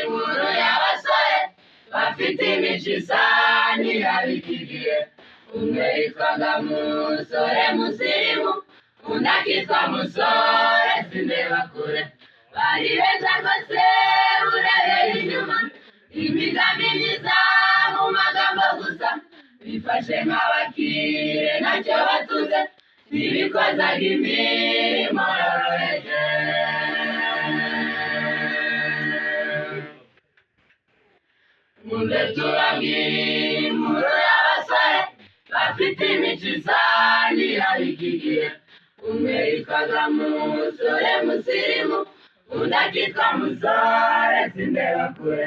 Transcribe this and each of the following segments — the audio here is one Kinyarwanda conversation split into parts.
inkuru y'abasore bafite imico isa n'iyabikigiye. Umwe yitwaga Musore Musirimu, undi akitwa Musore Sindebakure. Bari beza rwose urebeye inyuma, imigambi myiza mu magambo gusa. Bifashe nk'abakire ntacyo batunze, ntibikozaga imirimo yoroheje. Munde tubabwire inkuru y'abasore bafite imico isa n'iyabikigiye. Umwe yitwaga Musore Musirimu, undi akitwa Musore Sindebakure.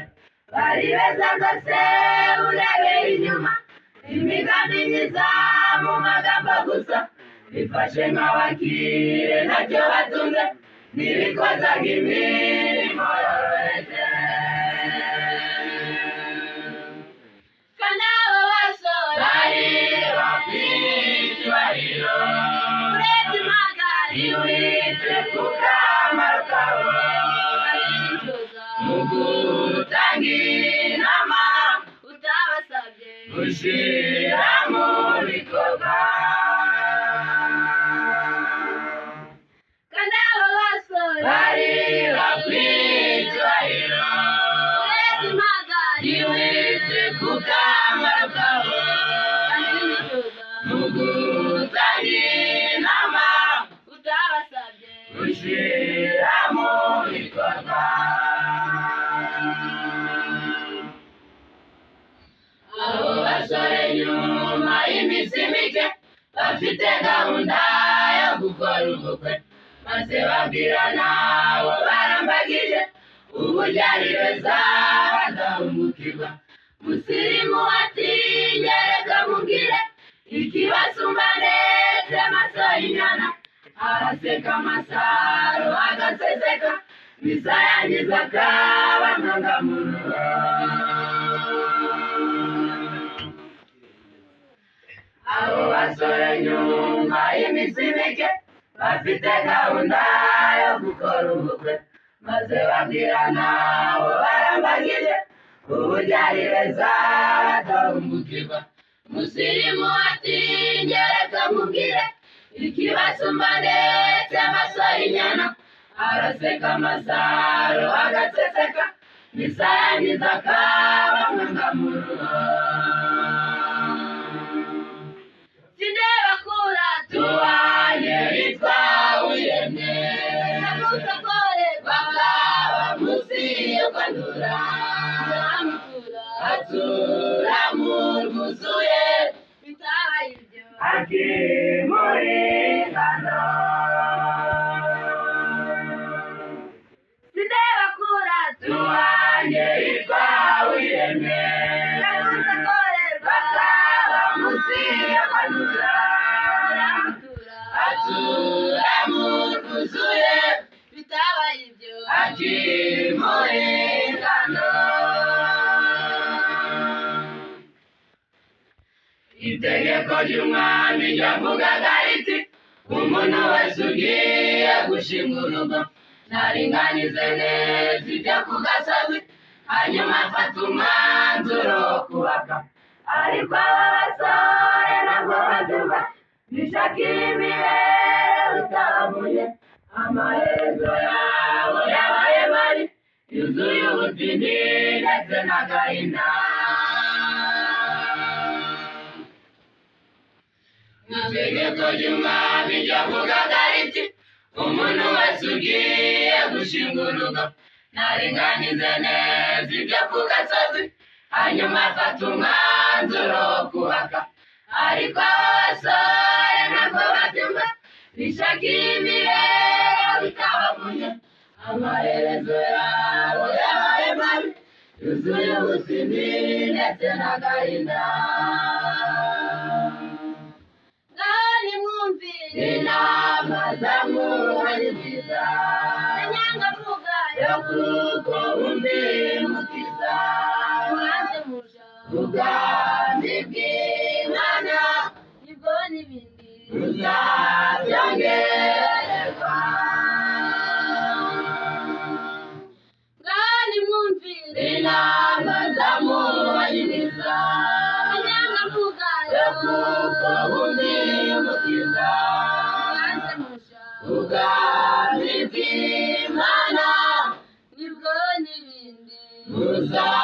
Bari beza rwose urebeye inyuma, imigambi myiza mu magambo gusa. Bifashe nk'abakire ntacyo batunze, ntibikozaga imirimo yoroheje. Kandi abo basore bari bafite icyubahiro, urebye impangare wite ku kamaro kabo. Mu gutanga inama utabasabye, gushyira mu bikorwa. Kandi abo basore bari bafite icyubahiro, urebye impangare wite ku kamaro kabo. Mu gutanga inama utabasabye, gushyira mu bikorwa. Abo basore nyuma y'iminsi mike bafite gahunda yo gukora ubukwe, maze babwirana abo barambagije uburyo ari beza badahungukirwa. Musirimu ati nyereka mubwire ikibasumba ndetse amaso y'inyana. Araseka Masaro agaseseka, bisayangiza akabangagamuro. Abo basore nyuma y'iminsi mike bafite gahunda yo gukora ubukwe, maze babwirana abo barambagije uburyo ari beza badahungukirwa. Musirimu ati nyereka mubwire ikibasumba ndetse amaso y'inyana. Araseka Masaro agaseseka, bisayangiza akabangagamuro. Sindebakura tubanye bitwa Wiremye, namusokore bakaba musi yo kwandura. Atura mu rwuzuye bitabaye ibyo, akimuri ngano. Sindebakura tubanye bitwa Wiremye, namusokore bakaba musi yo kwandura. Atura mu rwuzuye bitabaye ibyo, akimuri ngano. Itegeko ry'umwami ryavugaga riti umuntu wese ugiye gushinga urugo naringanize neza ibyo ku gasozi, hanyuma afata umwanzuro wo kubaka. Ariko aba basore ntabwo babyumva, bishakira imibereho itabavuye. Amaherezo yabo yabaye mabi, yuzuye ubutindi ndetse n'agahinda. Itegeko ry'umwami ryavugaga riti umuntu wese ugiye gushinga urugo naringanize neza ibyo ku gasozi, hanyuma afata umwanzuro wo kubaka. Ariko aba basore ntabwo babyumva, bishakira imibereho itabavuye. Amaherezo yabo yabaye mabi, yuzuye ubutindi ndetse n'agahinda. Inama z'amuhanyi nziza, inyangamuga yo kuko undi mukiza. Ubwami bw'Imana nibwo n'ibindi uzabyongererwa. Ngaho nimwumvire uzaba